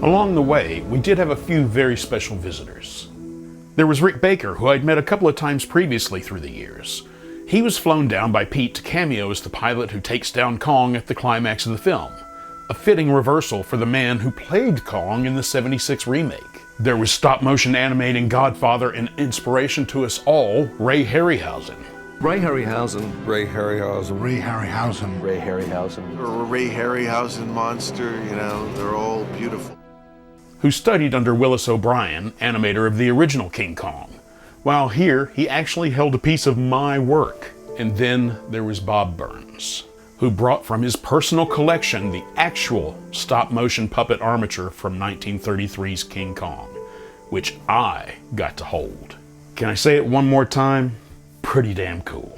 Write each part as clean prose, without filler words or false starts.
Along the way, we did have a few very special visitors. There was Rick Baker, who I'd met a couple of times previously through the years. He was flown down by Pete to cameo as the pilot who takes down Kong at the climax of the film, a fitting reversal for the man who played Kong in the '76 remake. There was stop-motion animating godfather and inspiration to us all, Ray Harryhausen. Ray Harryhausen. Ray Harryhausen. Ray Harryhausen. Ray Harryhausen. Ray Harryhausen monster, you know, they're all beautiful. Who studied under Willis O'Brien, animator of the original King Kong. While here, he actually held a piece of my work. And then there was Bob Burns, who brought from his personal collection the actual stop-motion puppet armature from 1933's King Kong, which I got to hold. Can I say it one more time? Pretty damn cool.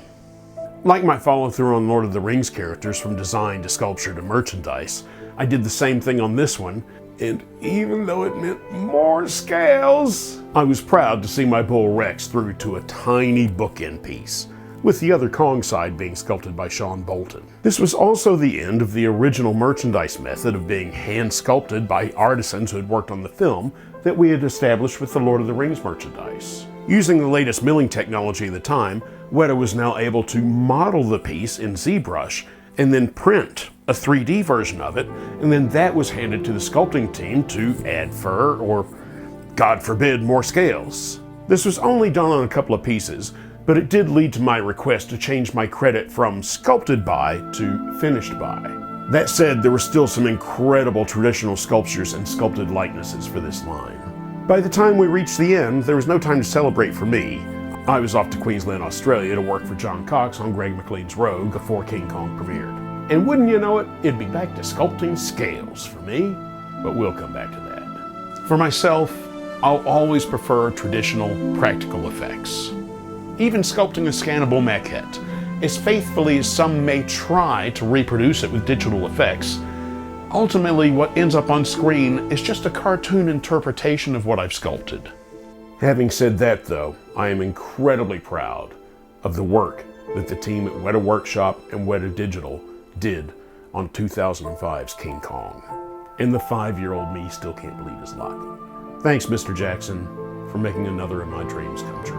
Like my follow-through on Lord of the Rings characters from design to sculpture to merchandise, I did the same thing on this one, and even though it meant more scales, I was proud to see my Bull Rex through to a tiny bookend piece, with the other Kong side being sculpted by Sean Bolton. This was also the end of the original merchandise method of being hand-sculpted by artisans who had worked on the film that we had established with the Lord of the Rings merchandise. Using the latest milling technology of the time, Weta was now able to model the piece in ZBrush and then print a 3D version of it, and then that was handed to the sculpting team to add fur or, God forbid, more scales. This was only done on a couple of pieces, but it did lead to my request to change my credit from sculpted by to finished by. That said, there were still some incredible traditional sculptures and sculpted likenesses for this line. By the time we reached the end, there was no time to celebrate for me. I was off to Queensland, Australia to work for John Cox on Greg McLean's Rogue before King Kong premiered. And wouldn't you know it, it'd be back to sculpting scales for me, but we'll come back to that. For myself, I'll always prefer traditional, practical effects. Even sculpting a scannable maquette, as faithfully as some may try to reproduce it with digital effects, ultimately what ends up on screen is just a cartoon interpretation of what I've sculpted. Having said that though, I am incredibly proud of the work that the team at Weta Workshop and Weta Digital did on 2005's King Kong. And the 5-year-old me still can't believe his luck. Thanks, Mr. Jackson, for making another of my dreams come true.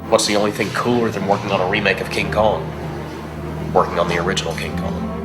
What's the only thing cooler than working on a remake of King Kong? Working on the original King Kong.